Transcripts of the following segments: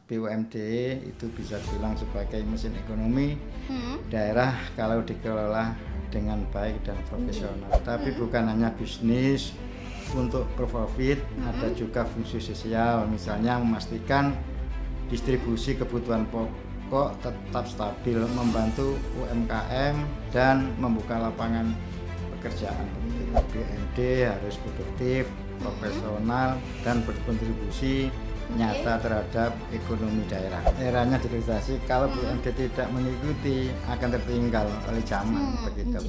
BUMD itu bisa dibilang sebagai mesin ekonomi daerah kalau dikelola dengan baik dan profesional. Tapi bukan hanya bisnis untuk profit, ada juga fungsi sosial, misalnya memastikan distribusi kebutuhan pokok tetap stabil, membantu UMKM dan membuka lapangan pekerjaan. BUMD harus produktif, profesional dan berkontribusi nyata terhadap ekonomi daerah. Eranya digitalisasi, kalau BUMD tidak mengikuti akan tertinggal oleh zaman begitu.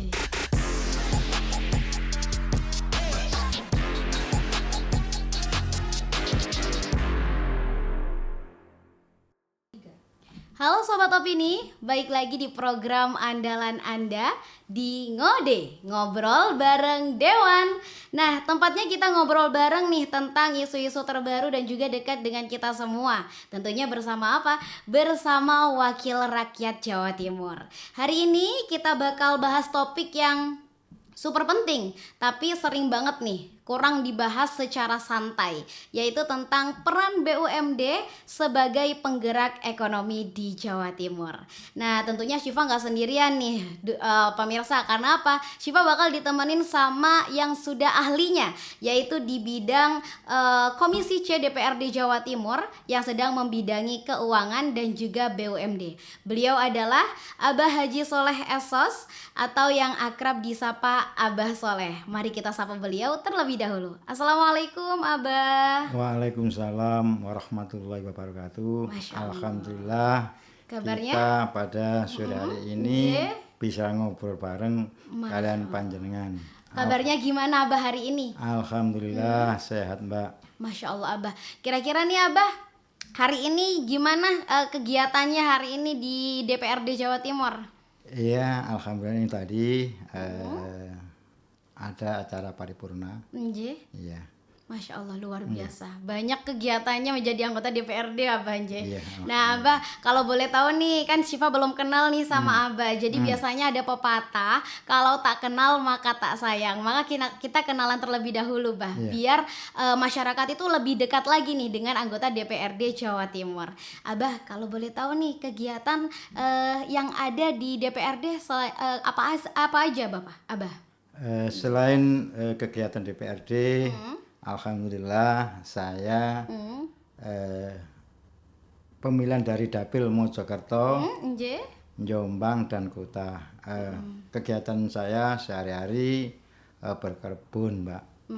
Halo Sobat Opini, baik lagi di program andalan Anda di Ngode, Ngobrol Bareng Dewan. Nah, tempatnya kita ngobrol bareng nih tentang isu-isu terbaru dan juga dekat dengan kita semua. Tentunya bersama apa? Bersama Wakil Rakyat Jawa Timur. Hari ini kita bakal bahas topik yang super penting, tapi sering banget nih kurang dibahas secara santai, yaitu tentang peran BUMD sebagai penggerak ekonomi di Jawa Timur. Nah, tentunya Syifa nggak sendirian nih, pemirsa. Karena apa? Syifa bakal ditemenin sama yang sudah ahlinya, yaitu di bidang Komisi C DPRD Jawa Timur yang sedang membidangi keuangan dan juga BUMD. Beliau adalah Abah Haji Soleh Esos atau yang akrab disapa Abah Soleh. Mari kita sapa beliau terlebih dahulu. Assalamualaikum Abah. Waalaikumsalam warahmatullahi wabarakatuh. Alhamdulillah. Kabarnya? Kita pada sore hari ini bisa ngobrol bareng kalian panjenengan. Kabarnya gimana Abah hari ini? Alhamdulillah sehat Mbak. Masya Allah Abah. Kira-kira nih Abah, hari ini gimana kegiatannya hari ini di DPRD Jawa Timur? Iya, alhamdulillah ini tadi ada acara paripurna. Iya. Masya Allah luar biasa. Banyak kegiatannya menjadi anggota DPRD Abah Nje. Iya, Nah Abah, kalau boleh tahu nih, kan Syifa belum kenal nih sama Abah. Jadi biasanya ada pepatah, kalau tak kenal maka tak sayang. Maka kita kenalan terlebih dahulu Bah. Iya. Biar masyarakat itu lebih dekat lagi nih dengan anggota DPRD Jawa Timur. Abah, kalau boleh tahu nih kegiatan yang ada di DPRD apa aja Bapak? Abah? Selain kegiatan DPRD, alhamdulillah saya pemilihan dari Dapil Mojokerto, Jombang dan Kota. Kegiatan saya sehari-hari berkebun, Mbak,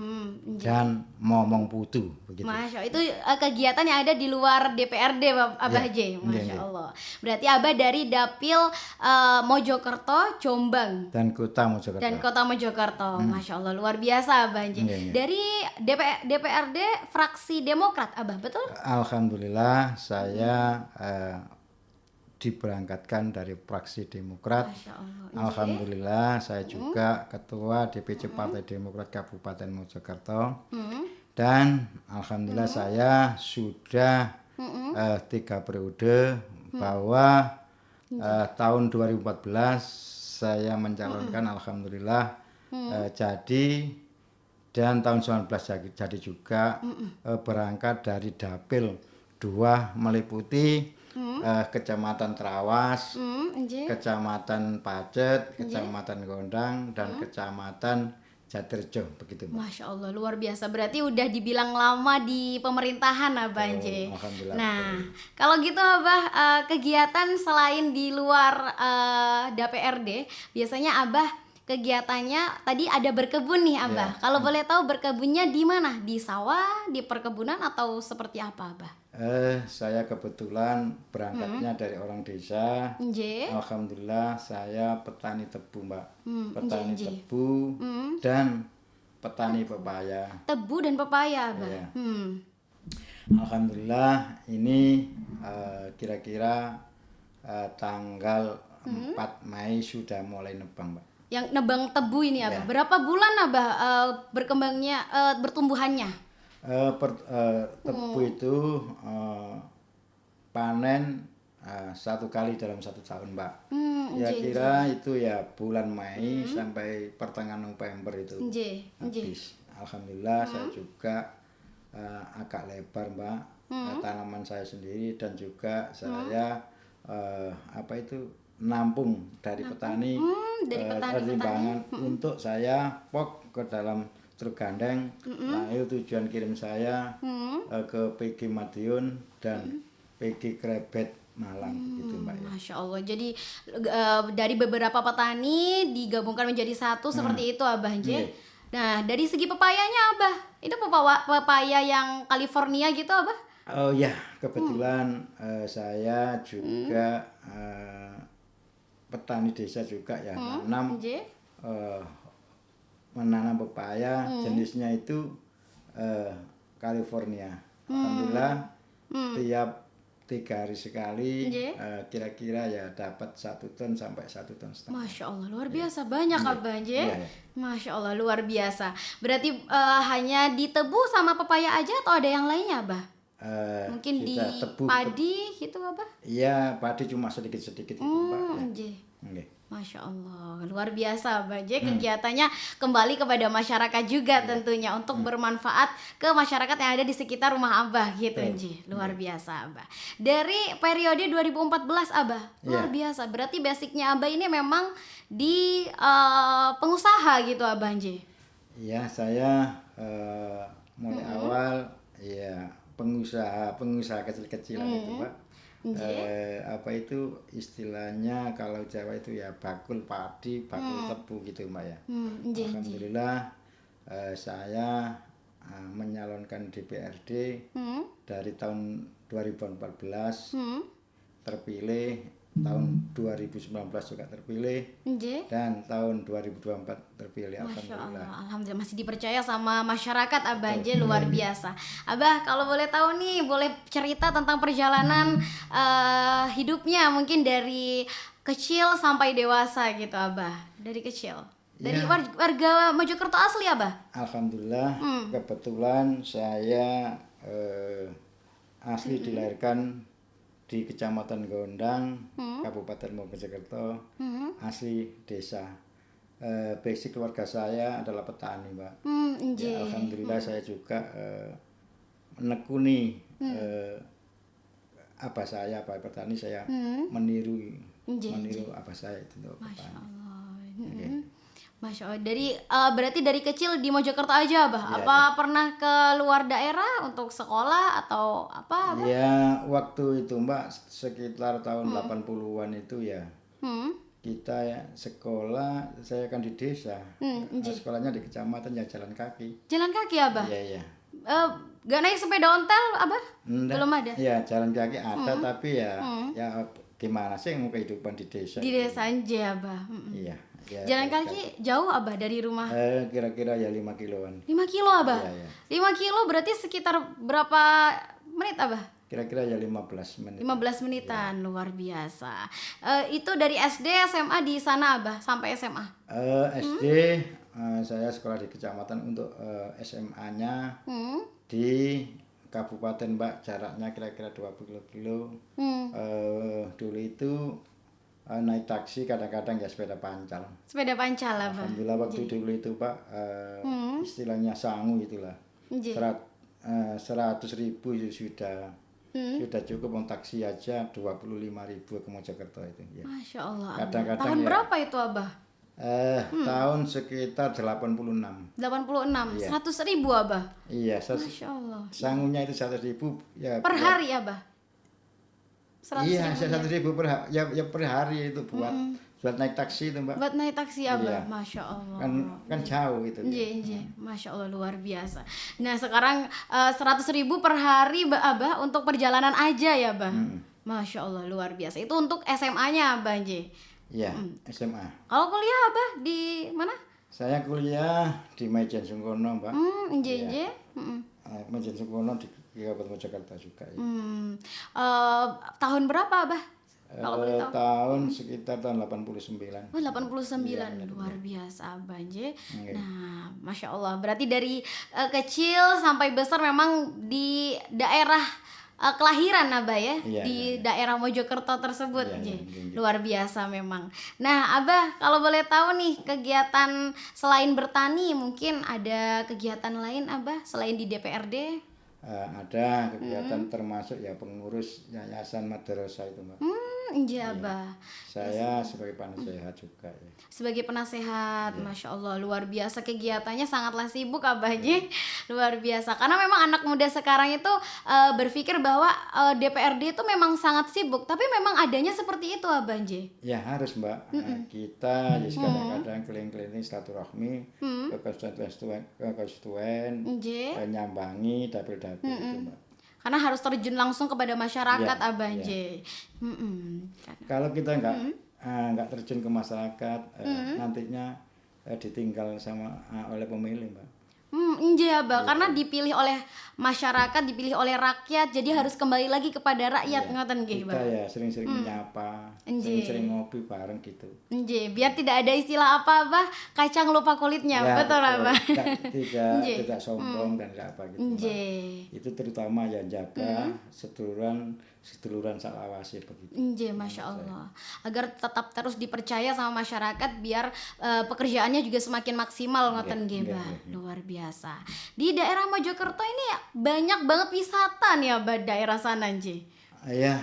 dan momong putu begitu. Masya Allah, itu kegiatan yang ada di luar DPRD Abah J. Masya Allah. Berarti Abah dari Dapil Mojokerto, Jombang Dan Kota Mojokerto. dan Kota Mojokerto. Masya Allah, luar biasa Abah J. Dari DPRD fraksi Demokrat Abah, betul? Alhamdulillah saya diberangkatkan dari fraksi Demokrat. Masya Allah. Alhamdulillah saya juga ketua DPC Partai Demokrat Kabupaten Mojokerto. Dan alhamdulillah saya sudah 3 periode, bahwa tahun 2014 saya mencalonkan alhamdulillah jadi, dan tahun 2019 jadi juga berangkat dari Dapil 2 meliputi Kecamatan Trawas, Kecamatan Pacet, Kecamatan Gondang, dan Kecamatan Jatirejo begitu Mbak. Masya Allah luar biasa. Berarti udah dibilang lama di pemerintahan Abah Nje. Alhamdulillah. Nah kalau gitu Abah, kegiatan selain di luar DPRD, biasanya Abah kegiatannya tadi ada berkebun nih Abah. Kalau boleh tahu berkebunnya di mana? Di sawah, di perkebunan, atau seperti apa Abah? Saya kebetulan berangkatnya dari orang desa. Alhamdulillah saya petani tebu Mbak. Petani tebu dan petani pepaya. Tebu dan pepaya Abah. Iya. Alhamdulillah ini kira-kira tanggal 4 Mei sudah mulai nebang Mbak. Yang nebang tebu ini Abah, berapa bulan Abah berkembangnya, bertumbuhannya? Tebu itu panen 1 kali dalam 1 tahun Mbak. Kira itu ya bulan Mei sampai pertengahan November itu habis. Alhamdulillah saya juga agak lebar Mbak, tanaman saya sendiri, dan juga saya nampung dari petani, dari timbangan untuk saya pok ke dalam truk gandeng. Nah, itu tujuan kirim saya ke PG Madiun dan PG Krebet Malang gitu, Mbak ya. Masya Allah. Jadi dari beberapa petani digabungkan menjadi satu seperti itu Abah J. Iya. Nah, dari segi pepayanya Abah, itu pepaya yang California gitu Abah? Oh ya, kebetulan saya juga petani desa juga ya, menanam pepaya, jenisnya itu California. Alhamdulillah tiap 3 hari sekali kira-kira ya dapat 1 ton sampai 1,5 ton. Masya Allah, luar biasa banyak Abah J. Iya. Masya Allah, luar biasa. Berarti hanya ditebu sama pepaya aja atau ada yang lainnya Abah? Mungkin di padi gitu Abah? Iya, padi cuma sedikit-sedikit itu, Mbak. Ya. Masya Allah, luar biasa Abah J. Kegiatannya kembali kepada masyarakat juga tentunya untuk bermanfaat ke masyarakat yang ada di sekitar rumah Abah gitu J. Luar biasa Abah. Dari periode 2014 Abah, luar biasa. Berarti basicnya Abah ini memang di pengusaha gitu Abah J. Iya, saya mulai awal ya pengusaha kecil-kecilan itu, Pak. Istilahnya kalau Jawa itu ya bakul padi, bakul tebu gitu, Mbak ya. Alhamdulillah saya menyalonkan DPRD dari tahun 2014 terpilih, tahun 2019 juga terpilih, dan tahun 2024 terpilih. Alhamdulillah. Alhamdulillah masih dipercaya sama masyarakat Abah J, luar biasa. Abah, kalau boleh tahu nih, boleh cerita tentang perjalanan hidupnya mungkin dari kecil sampai dewasa gitu Abah. Dari kecil. Dari warga Mojokerto asli Abah? Alhamdulillah, kebetulan saya asli dilahirkan di Kecamatan Gondang, Kabupaten Mojokerto, asli desa. Basic keluarga saya adalah petani, Mbak. Ya, alhamdulillah saya juga menekuni abah saya, abah petani, saya meniru abah saya itu untuk petani. Masya Allah. Dari berarti dari kecil di Mojokerto aja Abah? Apa pernah ke luar daerah untuk sekolah atau apa Abah? Ya, waktu itu Mbak sekitar tahun 80-an itu ya. Kita ya sekolah, saya kan di desa. Sekolahnya di kecamatan ya jalan kaki. Jalan kaki Abah? Iya. Gak naik sepeda ontel Abah? Belum ada? Iya, jalan kaki ada, tapi ya gimana sih mau kehidupan di desa? Di desa aja Abah. Iya. Ya, jalan kaki jauh Abah dari rumah? Kira-kira ya 5 kiloan. 5 kilo Abah? Iya. 5 kilo berarti sekitar berapa menit Abah? Kira-kira ya 15 menit. 15 menitan, luar biasa. Itu dari SD, SMA di sana Abah sampai SMA? SD saya sekolah di kecamatan, untuk SMA-nya di Kabupaten, Mbak, jaraknya kira-kira 20 kilo. Dulu itu naik taksi, kadang-kadang ya sepeda pancal. Abah. Alhamdulillah waktu dulu itu Pak, istilahnya sangu itulah. 100.000 sudah cukup, untuk taksi aja 25.000 ke Mojokerto itu. Ya. Masya Allah. Kadang-kadang tahun berapa itu Abah? Tahun sekitar 86. 86, ya. 100.000 Abah? Iya, Masya Allah. Sangunya itu 100.000 ya. Per hari Abah? 100.000 per hari itu buat naik taksi itu Mbak. Buat naik taksi Abah, Masya Allah. Kan jauh itu. Iya. Masya Allah, luar biasa. Nah sekarang 100.000 per hari Abah untuk perjalanan aja ya Abah. Masya Allah, luar biasa. Itu untuk SMA-nya Abah J. Iya, SMA. Kalau kuliah Abah di mana? Saya kuliah di Majen Sungkono, Mbak. Majen Sungkono di Kabupaten Mojokerto juga ya. Tahun berapa Abah? Tahun sekitar tahun 89. 89, luar biasa Abah J. Nah, Masya Allah. Berarti dari kecil sampai besar memang di daerah kelahiran Abah ya, di daerah Mojokerto tersebut. Luar biasa memang. Nah Abah, kalau boleh tahu nih, kegiatan selain bertani, mungkin ada kegiatan lain Abah selain di DPRD? Ada kegiatan termasuk ya pengurus Yayasan Madrasah itu Mbak. Iya Abah. Saya sebagai penasehat juga ya. Sebagai penasehat, Masya Allah, luar biasa kegiatannya, sangatlah sibuk Abahnya, luar biasa. Karena memang anak muda sekarang itu berpikir bahwa DPRD itu memang sangat sibuk, tapi memang adanya seperti itu Abahnya. Ya harus Mbak. Kita ya kadang-kadang keliling-keliling silaturahmi ke konstituen, Nggih. nyambangi dapil-dapil itu Mbak. Karena harus terjun langsung kepada masyarakat Ya, Abahnya. Kalau kita nggak terjun ke masyarakat, nantinya ditinggal oleh pemilih Mbak. Iya Abah, karena dipilih oleh masyarakat, dipilih oleh rakyat, jadi harus kembali lagi kepada rakyat, ngoten nggih, Kita Abah. ya sering-sering menyapa, sering-sering ngopi bareng gitu. Nggih, biar tidak ada istilah apa Abah, kacang lupa kulitnya, Ya, betul Abah. tidak sombong dan nggak apa gitu Mbak. Nggih. Itu terutama yang jaga seduluran salawase begitu. Nggih, Masya Allah. Agar tetap terus dipercaya sama masyarakat, biar pekerjaannya juga semakin maksimal, ngoten nggih, Mbah. Luar biasa. Di daerah Mojokerto ini banyak banget wisata nih Abah, daerah sana nggih. Ya,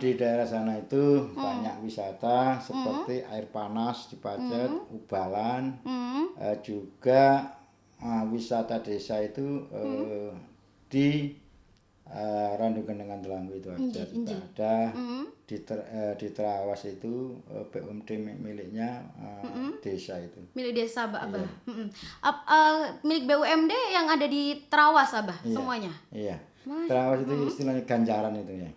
di daerah sana itu banyak wisata seperti air panas di Pacet, Ubalan, juga wisata desa itu di Randu Genengan Delanggu itu aja juga ada. Di Terawas itu BUMD miliknya desa itu. Milik desa Abah. Milik BUMD yang ada di Trawas Abah, semuanya. Iya. Terawas itu istilahnya ganjaran itu ya.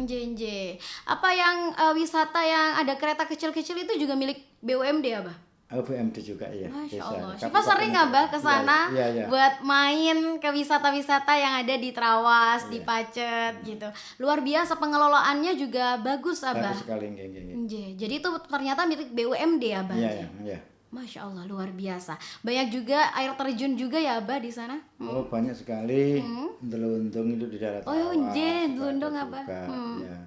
Nje. Apa yang wisata yang ada kereta kecil-kecil itu juga milik BUMD Abah? BUMD juga ya. Masya Allah. Desa. Siapa sering Abah ke sana Iya. buat main ke wisata-wisata yang ada di Trawas, di Pacet gitu. Luar biasa, pengelolaannya juga bagus Abah. Bagus sekali nggih. Nje. Jadi itu ternyata milik BUMD Abah. Iya. Masya Allah, luar biasa. Banyak juga air terjun juga ya Abah di sana. Oh banyak sekali. Delundung itu di daerah Terawas. Nje, Delundung Abah. Ya.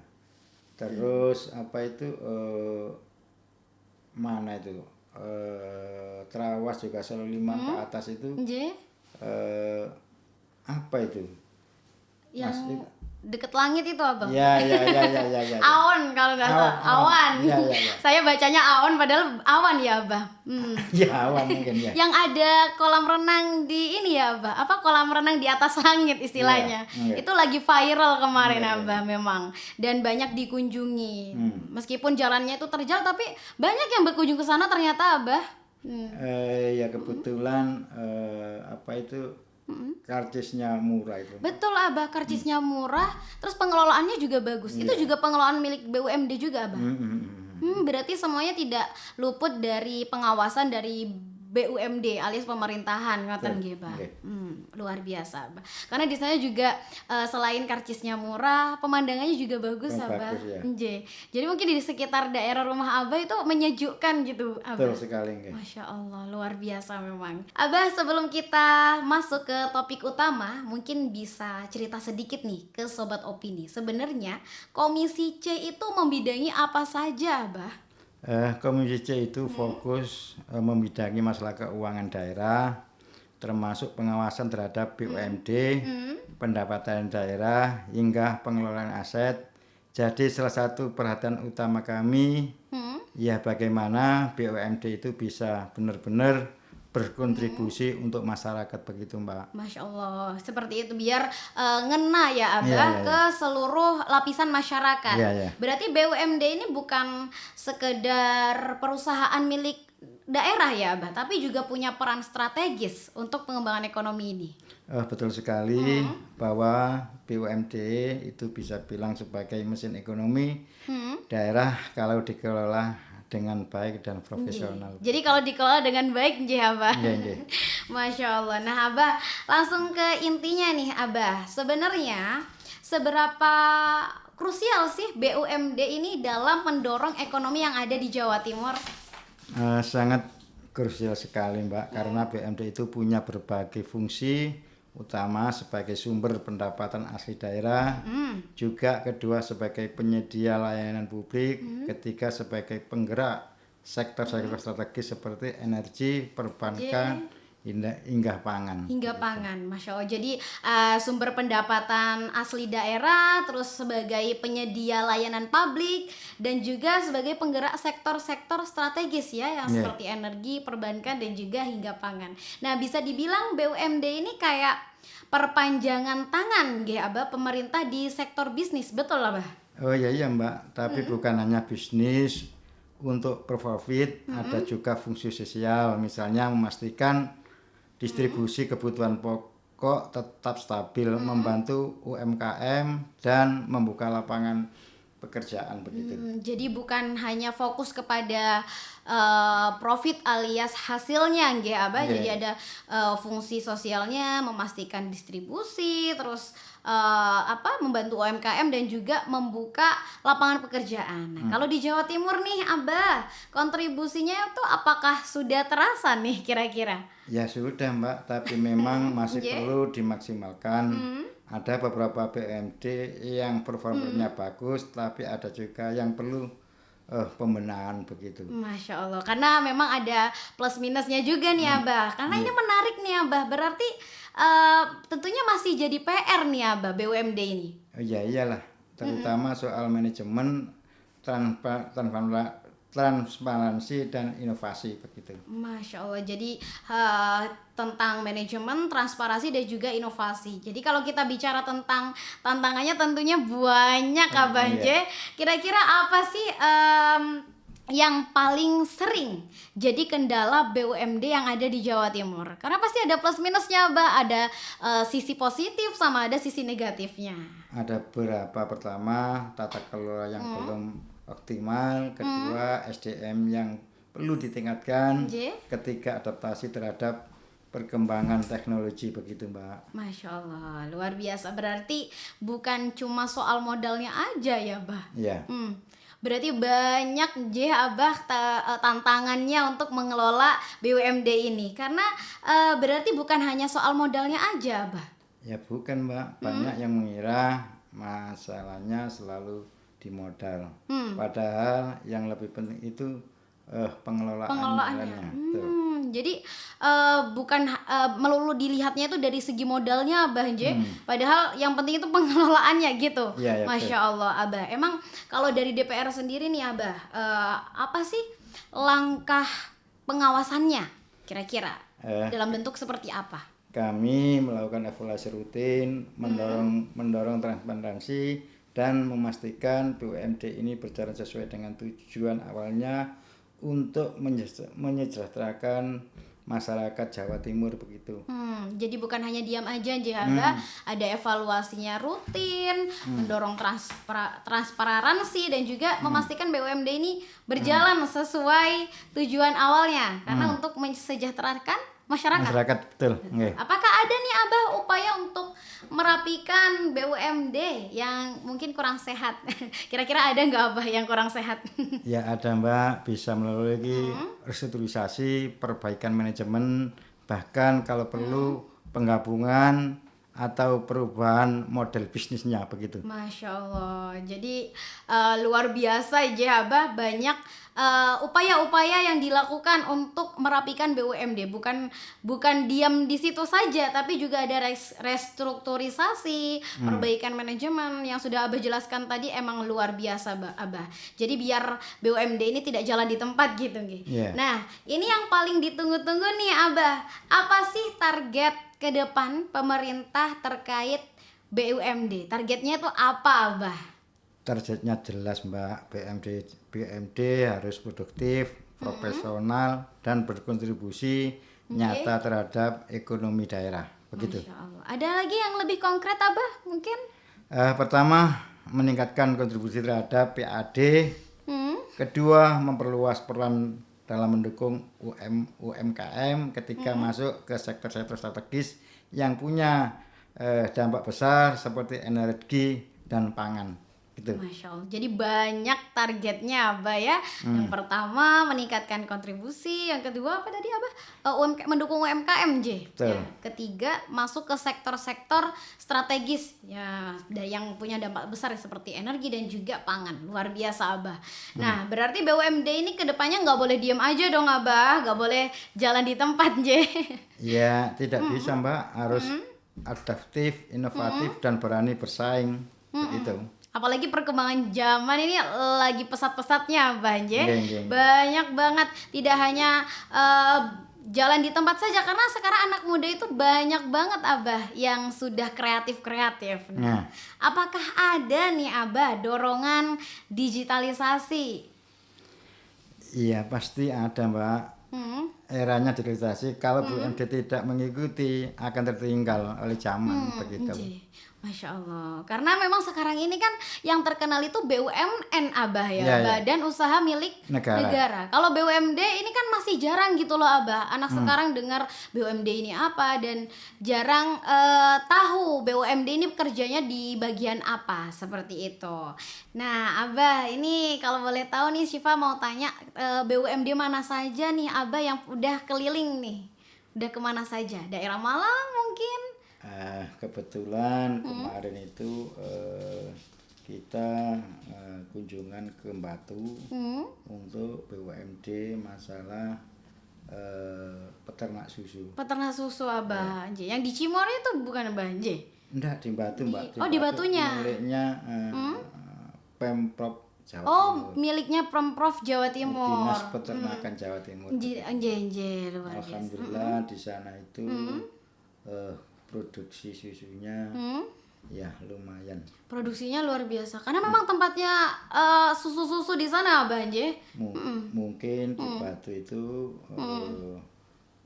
Terus apa itu mana itu? Terawas juga Seloliman ke atas itu. Nje. Apa itu? Yang deket langit itu Abah. Ya. Awan kalau nggak salah. Awan. Ya. Saya bacanya awan padahal awan ya Abah. Ya awan mungkin ya. Yang ada kolam renang di ini ya Abah. Apa kolam renang di atas langit istilahnya. Iya. Itu lagi viral kemarin Abah memang, dan banyak dikunjungi. Meskipun jalannya itu terjal tapi banyak yang berkunjung ke sana ternyata Abah. Ya kebetulan apa itu karcisnya murah itu. Betul Abah, karcisnya murah, terus pengelolaannya juga bagus. Itu juga pengelolaan milik BUMD juga Abah. Berarti semuanya tidak luput dari pengawasan dari BUMD alias pemerintahan, ngoten nggih, Bah. Luar biasa, Bah. Karena di sana juga selain karcisnya murah, pemandangannya juga bagus, Abah. Ya. Jadi mungkin di sekitar daerah rumah Abah itu menyejukkan gitu, Abah. Betul sekali, nggih. Masya Allah, luar biasa memang. Abah, sebelum kita masuk ke topik utama, mungkin bisa cerita sedikit nih ke Sobat Opini. Sebenarnya Komisi C itu membidangi apa saja, Abah? Komisi C itu fokus membidangi masalah keuangan daerah, termasuk pengawasan terhadap BUMD, pendapatan daerah, hingga pengelolaan aset. Jadi salah satu perhatian utama kami ya bagaimana BUMD itu bisa benar-benar berkontribusi untuk masyarakat begitu Mbak. Masya Allah, seperti itu biar ngena ya Abah ke seluruh lapisan masyarakat. Berarti BUMD ini bukan sekedar perusahaan milik daerah ya Abah, tapi juga punya peran strategis untuk pengembangan ekonomi ini. Betul sekali bahwa BUMD itu bisa bilang sebagai mesin ekonomi daerah kalau dikelola dengan baik dan profesional. Jadi kalau dikelola dengan baik nggih Abah. Nggih. Masya Allah. Nah Abah, langsung ke intinya nih Abah. Sebenarnya seberapa krusial sih BUMD ini dalam mendorong ekonomi yang ada di Jawa Timur? Sangat krusial sekali Mbak, karena BUMD itu punya berbagai fungsi, utama sebagai sumber pendapatan asli daerah, juga kedua sebagai penyedia layanan publik, ketiga sebagai penggerak sektor-sektor strategis seperti energi, perbankan, hingga pangan. Hingga pangan, Masya Allah. Jadi sumber pendapatan asli daerah, terus sebagai penyedia layanan publik, dan juga sebagai penggerak sektor-sektor strategis ya, yang seperti energi, perbankan, dan juga hingga pangan. Nah, bisa dibilang BUMD ini kayak perpanjangan tangan nggih Abah pemerintah di sektor bisnis, betul Abah? Oh iya Mbak, tapi bukan hanya bisnis untuk profit, ada juga fungsi sosial, misalnya memastikan distribusi kebutuhan pokok tetap stabil, membantu UMKM dan membuka lapangan pekerjaan begitu. Jadi bukan hanya fokus kepada profit alias hasilnya nggih Abah, jadi ada fungsi sosialnya, memastikan distribusi, terus membantu UMKM dan juga membuka lapangan pekerjaan. Nah, kalau di Jawa Timur nih Abah, kontribusinya itu apakah sudah terasa nih kira-kira? Ya sudah Mbak, tapi memang masih perlu dimaksimalkan. Ada beberapa BUMD yang performanya bagus, tapi ada juga yang perlu pembenahan begitu. Masya Allah, karena memang ada plus minusnya juga nih Abah. Karena ini menarik nih Abah, berarti tentunya masih jadi PR nih Abah BUMD ini. Oh, ya iyalah, terutama soal manajemen, transparansi dan inovasi begitu. Masya Allah, jadi tentang manajemen, transparansi dan juga inovasi. Jadi kalau kita bicara tentang tantangannya tentunya banyak Abah J. Kira-kira apa sih yang paling sering jadi kendala BUMD yang ada di Jawa Timur? Karena pasti ada plus minusnya Mbak, ada sisi positif sama ada sisi negatifnya. Ada beberapa, pertama tata kelola yang belum optimal, kedua SDM yang perlu ditingkatkan, ketiga adaptasi terhadap perkembangan teknologi begitu Mbak. Masya Allah, luar biasa, berarti bukan cuma soal modalnya aja ya Mbak? Iya. Berarti banyak Abah tantangannya untuk mengelola BUMD ini, karena berarti bukan hanya soal modalnya aja Abah. Ya bukan Mbak, banyak yang mengira masalahnya selalu di modal. Padahal yang lebih penting itu pengelolaannya. Jadi bukan melulu dilihatnya itu dari segi modalnya Abah J, padahal yang penting itu pengelolaannya gitu. Ya, Masya Allah Abah. Emang kalau dari DPR sendiri nih Abah, apa sih langkah pengawasannya kira-kira dalam bentuk seperti apa? Kami melakukan evaluasi rutin, mendorong transparansi dan memastikan BUMD ini berjalan sesuai dengan tujuan awalnya untuk menyejahterakan masyarakat Jawa Timur begitu. Jadi bukan hanya diam aja Abah, ada evaluasinya rutin, mendorong transparansi dan juga memastikan BUMD ini berjalan sesuai tujuan awalnya, karena untuk mensejahterakan masyarakat. Betul. Apakah ada nih Abah upaya untuk merapikan BUMD yang mungkin kurang sehat? Kira-kira ada nggak Abah yang kurang sehat? Ya ada Mbak, bisa melalui restrukturisasi, perbaikan manajemen, bahkan kalau perlu penggabungan atau perubahan model bisnisnya begitu. Masya Allah, jadi luar biasa Abah, banyak upaya-upaya yang dilakukan untuk merapikan BUMD, bukan diam di situ saja, tapi juga ada restrukturisasi, perbaikan manajemen yang sudah Abah jelaskan tadi, emang luar biasa Abah. Jadi biar BUMD ini tidak jalan di tempat gitu nggih. Nah, ini yang paling ditunggu-tunggu nih Abah, apa sih target ke depan pemerintah terkait BUMD? Targetnya itu apa Abah? Targetnya jelas Mbak, BUMD harus produktif, profesional, dan berkontribusi nyata terhadap ekonomi daerah. Begitu. Masya Allah. Ada lagi yang lebih konkret Abah mungkin? Pertama, meningkatkan kontribusi terhadap PAD. Kedua, memperluas peran dalam mendukung UMKM ketika masuk ke sektor-sektor strategis yang punya dampak besar seperti energi dan pangan. gitu. Masya Allah. Jadi banyak targetnya Abah ya. Yang pertama meningkatkan kontribusi, yang kedua apa tadi Abah? Mendukung UMKM J. Betul. Ya, ketiga masuk ke sektor-sektor strategis ya, yang punya dampak besar seperti energi dan juga pangan. Luar biasa Abah. Nah, berarti BUMD ini kedepannya nggak boleh diem aja dong Abah, nggak boleh jalan di tempat J. Ya, tidak bisa Mbak, harus adaptif, inovatif dan berani bersaing. Begitu. Apalagi perkembangan zaman ini lagi pesat-pesatnya Bang J. Nggih. Banyak banget, tidak hanya jalan di tempat saja, karena sekarang anak muda itu banyak banget Abah yang sudah kreatif-kreatif. Nah, apakah ada nih Abah dorongan digitalisasi? Iya, pasti ada Mbak. Eranya digitalisasi, kalau BUMD tidak mengikuti akan tertinggal oleh zaman, begitu. Masya Allah, karena memang sekarang ini kan yang terkenal itu BUMN Abah ya, Ya. Badan Usaha Milik Negara. Kalau BUMD ini kan masih jarang gitu loh Abah. Anak sekarang dengar BUMD ini apa dan jarang tahu BUMD ini kerjanya di bagian apa, seperti itu. Nah Abah, ini kalau boleh tahu nih Syifa mau tanya, BUMD mana saja nih Abah yang udah keliling nih? Udah kemana saja? Daerah Malang mungkin? Kebetulan kemarin itu kita kunjungan ke Batu untuk BUMD masalah peternak susu. Peternak susu Abah, Yang di Cimory itu bukan Abah, Enggak, di Batu Mbak. Di Batunya. Miliknya Pemprov Jawa Oh, Timur. miliknya Pemprov Jawa Timur. Dinas Peternakan Jawa Timur. Luar biasa. Alhamdulillah di sana itu produksi susunya ya lumayan. Produksinya luar biasa karena memang tempatnya susu-susu di sana Abah Mungkin di Batu itu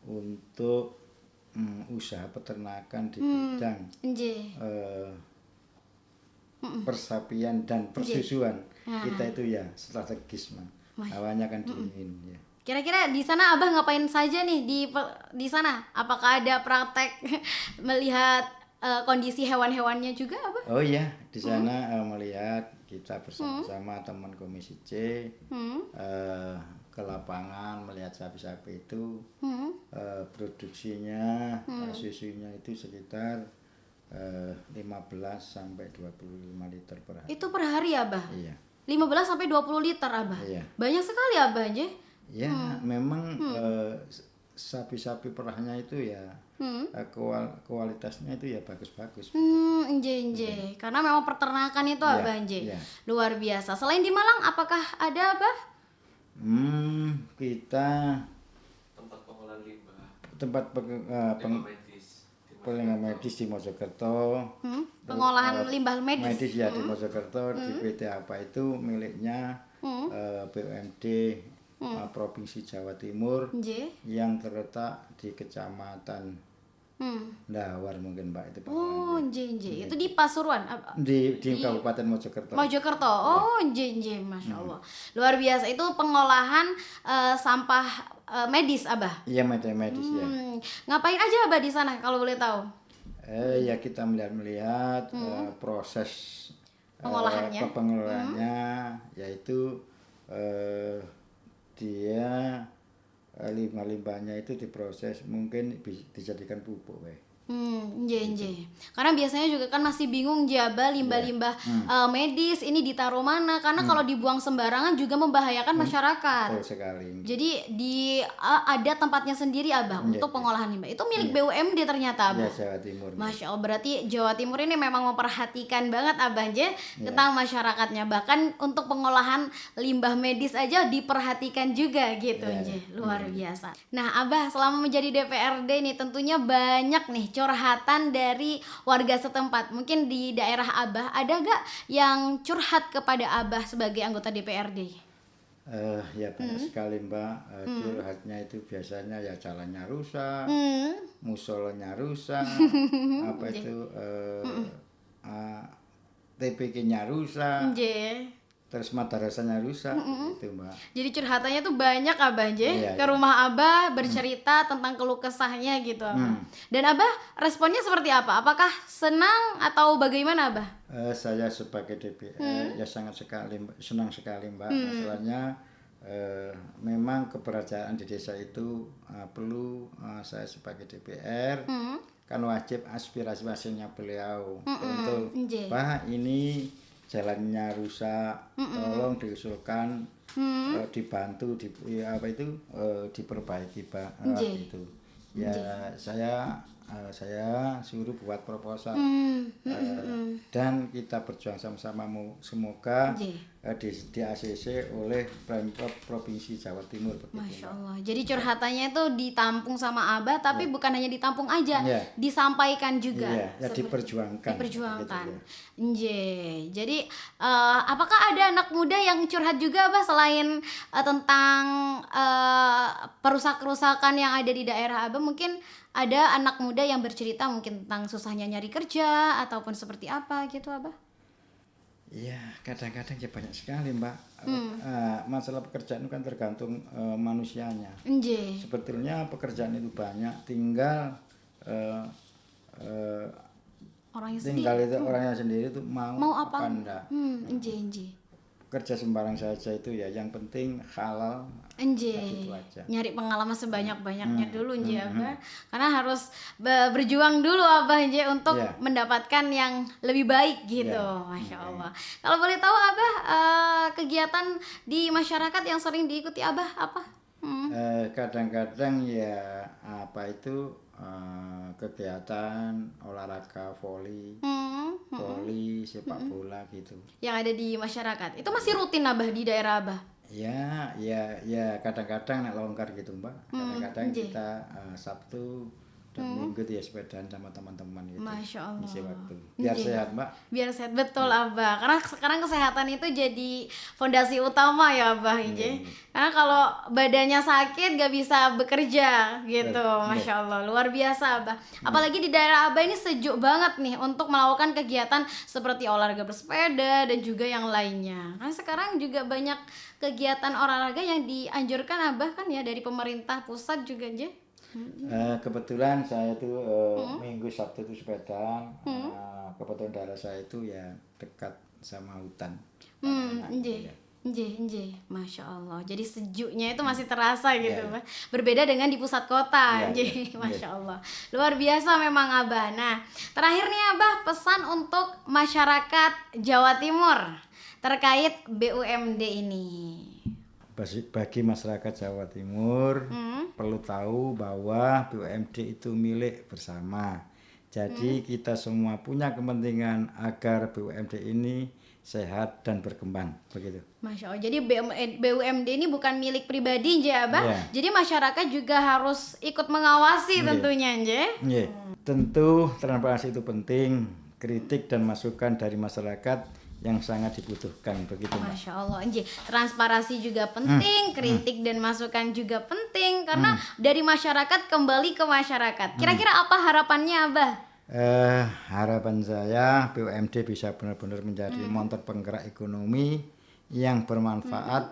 untuk usaha peternakan di bidang persapian dan persusuan kita itu ya strategis awalnya kan diingin ya. Kira-kira di sana Abah ngapain saja nih di sana? Apakah ada praktek melihat kondisi hewan-hewannya juga Abah? Oh iya, di sana melihat kita bersama-sama teman Komisi C ke lapangan melihat sapi-sapi itu produksinya susunya itu sekitar 15 sampai 25 liter per hari. Itu per hari Abah? Iya. 15 sampai 20 liter Abah? Iya. Banyak sekali Abah Ya, memang sapi-sapi perahnya itu ya kualitasnya itu ya bagus-bagus. Karena memang peternakan itu Abah luar biasa. Selain di Malang, apakah ada Abah? Kita tempat pengolahan limbah. Tempat pengolahan medis di Mojokerto. Pengolahan limbah medis. Medis ya di Mojokerto di PT apa itu miliknya BUMD Provinsi Jawa Timur yang terletak di Kecamatan Dawar mungkin Mbak itu. Oh, itu di Pasuruan. Di Kabupaten Mojokerto. Masya Allah. Luar biasa itu pengolahan sampah medis Abah. Iya, medis ya. Ngapain aja Abah di sana kalau boleh tahu? Ya kita melihat proses pengolahannya. Yaitu dia limbah-limbahnya itu diproses mungkin dijadikan pupuk Karena biasanya juga kan masih bingung Abah limbah-limbah medis ini ditaruh mana karena kalau dibuang sembarangan juga membahayakan masyarakat. Betul sekali. Jadi ada tempatnya sendiri Abah untuk pengolahan limbah. Itu milik BUMD ternyata Abah. Ya, Jawa Timur. Masya Allah, berarti Jawa Timur ini memang memperhatikan banget Abah tentang masyarakatnya. Bahkan untuk pengolahan limbah medis aja diperhatikan juga gitu luar biasa. Nah Abah selama menjadi DPRD nih tentunya banyak nih curhatan dari warga setempat. Mungkin di daerah Abah ada gak yang curhat kepada Abah sebagai anggota DPRD? Ya banyak sekali Mbak. Curhatnya itu biasanya ya jalannya rusak, musolanya rusak, apa itu TPK-nya rusak. terus madrasahnya rusak gitu Mbak. Jadi curhatannya tuh banyak Abah Nje Iya, ke iya. rumah Abah bercerita tentang keluh kesahnya gitu Abah. Dan Abah responnya seperti apa? Apakah senang atau bagaimana Abah? Saya sebagai DPR ya sangat sekali senang sekali Mbak. Masalahnya memang keberadaan di desa itu perlu saya sebagai DPR kan wajib aspirasi-aspirasinya beliau untuk Nje. Pak ini jalannya rusak, tolong diusulkan, dibantu, diperbaiki Pak, Nje. gitu. Ya saya suruh buat proposal dan kita berjuang sama-sama semoga Nje. di ACC oleh Pemprov Provinsi Jawa Timur begitu. Masya Allah. Jadi curhatannya itu ditampung sama Abah, tapi bukan hanya ditampung aja, Iya. disampaikan juga. Iya, ya diperjuangkan. Diperjuangkan. Begitu, Nje. Jadi apakah ada anak muda yang curhat juga Abah selain tentang perusak-kerusakan yang ada di daerah Abah? Mungkin ada anak muda yang bercerita mungkin tentang susahnya nyari kerja ataupun seperti apa gitu Abah? Iya, kadang-kadang ya banyak sekali Mbak. Masalah pekerjaan itu kan tergantung manusianya. Nje. Sebetulnya pekerjaan itu banyak, tinggal Orangnya tinggal sendiri. itu orangnya sendiri itu mau apa? enggak. Nje. Kerja sembarang saja itu ya, yang penting halal. Nje, Gitu aja. nyari pengalaman sebanyak-banyaknya dulu Nje Abah, karena harus berjuang dulu Abah Nje untuk Iya. mendapatkan yang lebih baik gitu, Masya Allah. Kalau boleh tahu Abah, kegiatan di masyarakat yang sering diikuti Abah apa? Kadang-kadang ya apa itu kegiatan olahraga voli, sepak bola gitu. Yang ada di masyarakat, itu masih rutin Abah di daerah Abah? Ya kadang-kadang nek longgar gitu Mbak. Kadang-kadang nggih. kita Sabtu dan Minggu tuh ya sepedaan sama teman-teman gitu. Masya Allah. Ngisi waktu. Biar Nggih. sehat Mbak. Biar sehat, betul Abah, karena sekarang kesehatan itu jadi fondasi utama ya Abah Nje. Karena kalau badannya sakit gak bisa bekerja gitu. Masya Allah, luar biasa Abah. Apalagi di daerah Abah ini sejuk banget nih untuk melakukan kegiatan seperti olahraga bersepeda dan juga yang lainnya. Karena sekarang juga banyak kegiatan olahraga yang dianjurkan Abah kan ya dari pemerintah pusat juga Nje. Kebetulan saya tuh Minggu Sabtu itu sepedaan. Kebetulan daerah saya itu ya dekat sama hutan. Nje. Ya. Nje, Masya Allah. Jadi sejuknya itu masih terasa gitu, Mbak. Berbeda dengan di pusat kota, Iya, Nje. iya. Masya Allah. Luar biasa memang Abah. Nah, terakhir nih Abah, pesan untuk masyarakat Jawa Timur terkait BUMD ini. Bagi masyarakat Jawa Timur perlu tahu bahwa BUMD itu milik bersama. Jadi kita semua punya kepentingan agar BUMD ini sehat dan berkembang, begitu. Masya Allah. Jadi BUMD ini bukan milik pribadi, Nje Abah. Iya. Jadi masyarakat juga harus ikut mengawasi tentunya, Nje. Iya. Tentu transparansi itu penting, kritik dan masukan dari masyarakat yang sangat dibutuhkan, begitu Mbak. Masya Allah, Nji. Transparansi juga penting, kritik dan masukan juga penting karena dari masyarakat kembali ke masyarakat. Kira-kira apa harapannya Abah? Harapan saya BUMD bisa benar-benar menjadi motor penggerak ekonomi yang bermanfaat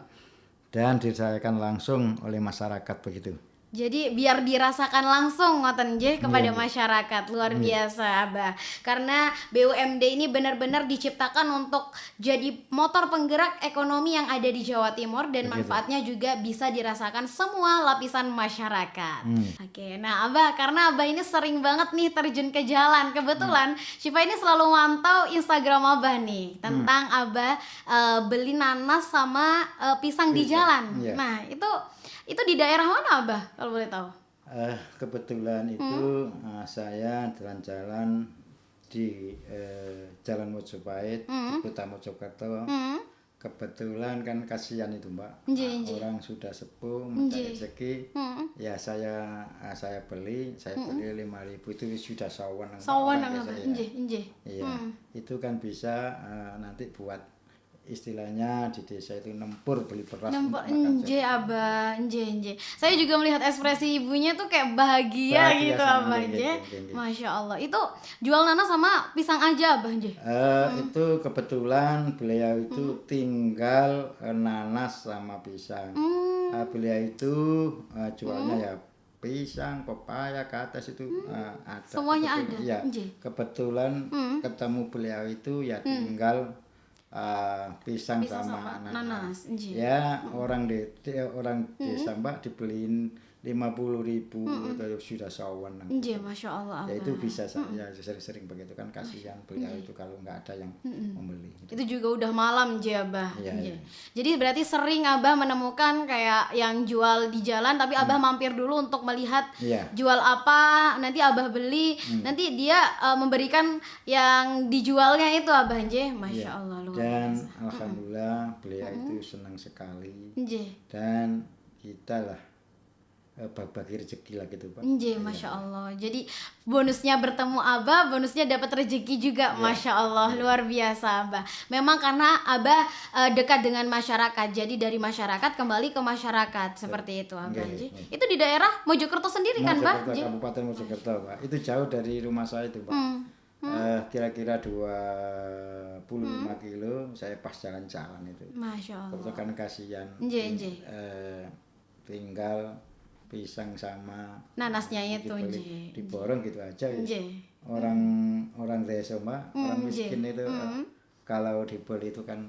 dan dirasakan langsung oleh masyarakat, begitu. Jadi biar dirasakan langsung ngoten nggih kepada masyarakat. Luar biasa Abah. Karena BUMD ini benar-benar diciptakan untuk jadi motor penggerak ekonomi yang ada di Jawa Timur dan manfaatnya juga bisa dirasakan semua lapisan masyarakat. Oke, nah Abah, karena Abah ini sering banget nih terjun ke jalan. Kebetulan Syifa ini selalu mantau Instagram Abah nih tentang Abah beli nanas sama pisang di jalan. Iya. Nah, itu di daerah mana Abah kalau boleh tahu? Kebetulan itu saya jalan-jalan di Jalan Mojopahit di Kota Mojokerto. Kebetulan kan kasihan itu Mbak, orang sudah sepuh mencari rezeki. Ya saya beli 5.000 itu sudah sawan. Sawan orang Abah. biasa, ya. Nggih. Iya, itu kan bisa nanti buat istilahnya di desa itu nempur beli beras Nempel untuk makan enje sehari. Abah, enje. Saya juga melihat ekspresi ibunya tuh kayak bahagia, Bahagia gitu senang, Abah, nggih, enje. nggih, nggih. Masya Allah. Itu jual nanas sama pisang aja Abah, enje. Itu kebetulan beliau itu tinggal nanas sama pisang. Beliau itu jualnya ya pisang, pepaya, ke atas itu ada. Semuanya Kebetulan- ada, Ya, nggih. kebetulan ketemu beliau itu ya tinggal pisang, Pisang sama sama nanas, nggih. Ya orang desa Mbak dibeliin 50.000 itu sudah sawan. Enje, Masya Allah Ya Abah. itu bisa saya sering-sering begitu kan, kasihan beliau itu kalau nggak ada yang membeli. Itu juga udah malam je Abah. Iya, Nje. iya. Jadi berarti sering Abah menemukan kayak yang jual di jalan, tapi Abah mampir dulu untuk melihat Iya. jual apa, nanti Abah beli, nanti dia memberikan yang dijualnya itu Abah, nje. Masya Iya. Allah, luar Dan biasa. alhamdulillah beliau itu senang sekali, Nje. dan kita lah bagi rezeki lah gitu Pak. Nje, Masya Allah. Jadi bonusnya bertemu Abah, bonusnya dapat rezeki juga, Masya Allah, luar biasa Abah. Memang karena Abah dekat dengan masyarakat, jadi dari masyarakat kembali ke masyarakat, seperti itu Abah. Nggih, Nje. nggih. Itu di daerah Mojokerto sendiri kan, Bah? Mojokerto, Nje. Kabupaten Mojokerto Pak. Itu jauh dari rumah saya itu Pak. Kira-kira 25 kilo, saya pas jalan-jalan itu. Masya Allah. Waktu kan kasihan. Nje, nje. Tinggal pisang sama Nanasnya itu, dibeli- nje. diborong gitu aja ya. Nje. Orang desa Mbak, orang nje. miskin itu kalau dibeli itu kan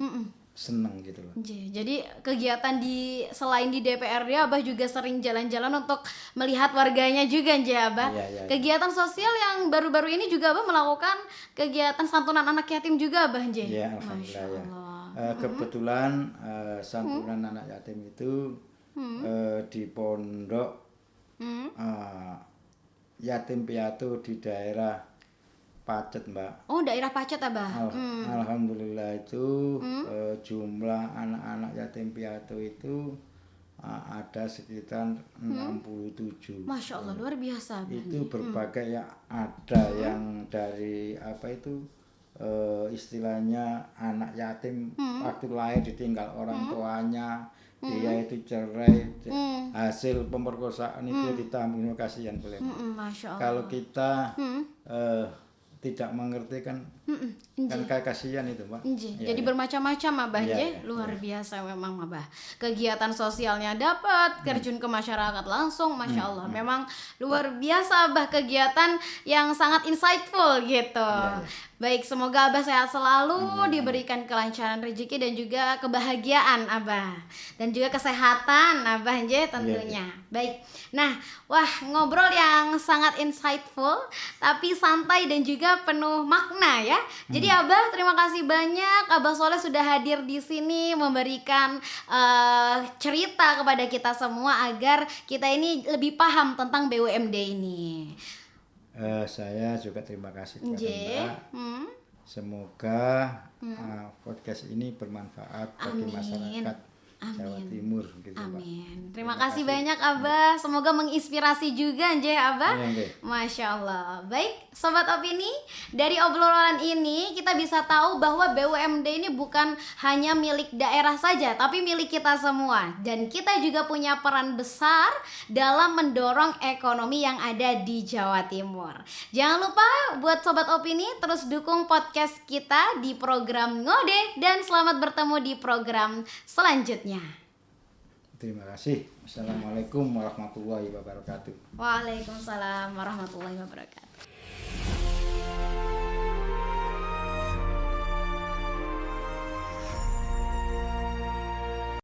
seneng gitu loh. Nje. Jadi kegiatan selain di DPRD, Abah juga sering jalan-jalan untuk melihat warganya juga, Nje Abah. Iya, iya. Kegiatan sosial yang baru-baru ini juga Abah melakukan kegiatan santunan anak yatim juga, Abah, Nje. Ya Masya alhamdulillah ya. Allah. Kebetulan santunan anak yatim itu di pondok yatim piatu di daerah Pacet Mbak. Oh, daerah Pacet, Abah. Alhamdulillah itu jumlah anak-anak yatim piatu itu ada sekitar 67. Masya Allah, luar biasa, Abah. Itu berbagai ya, ada yang dari apa itu istilahnya anak yatim waktu lahir ditinggal orang tuanya, dia itu cerai, hasil pemerkosaan itu ditanggung, kasihan beliau. Masya Allah. Kalau kita tidak mengerti kan kayak kasihan itu Pak. Nje. Ya, Jadi ya. bermacam-macam Abah, Iya, Nje. iya, Luar biasa memang Abah. Kegiatan sosialnya dapat, terjun ke masyarakat langsung, Masya Allah. Memang luar biasa Abah, kegiatan yang sangat insightful gitu. Iya. Baik, semoga Abah sehat selalu, diberikan kelancaran rezeki dan juga kebahagiaan Abah. Dan juga kesehatan Abah, Nje, tentunya. Baik. Nah, wah, ngobrol yang sangat insightful tapi santai dan juga penuh makna ya. Jadi Abah, terima kasih banyak Abah Soleh sudah hadir di sini memberikan cerita kepada kita semua agar kita ini lebih paham tentang BUMD ini. Saya juga terima kasih kepada Nje. Mbak. Semoga podcast ini bermanfaat bagi Amin. masyarakat Jawa Timur gitu Pak. Amin. Terima kasih banyak Abah. Semoga menginspirasi juga Nje Abah. Iya, Nje. Masya Allah. Baik, Sobat Opini, dari obrolan ini kita bisa tahu bahwa BUMD ini bukan hanya milik daerah saja, tapi milik kita semua. Dan kita juga punya peran besar dalam mendorong ekonomi yang ada di Jawa Timur. Jangan lupa buat Sobat Opini terus dukung podcast kita di program Ngode, dan selamat bertemu di program selanjutnya. Terima kasih. Assalamualaikum warahmatullahi wabarakatuh. Waalaikumsalam warahmatullahi wabarakatuh.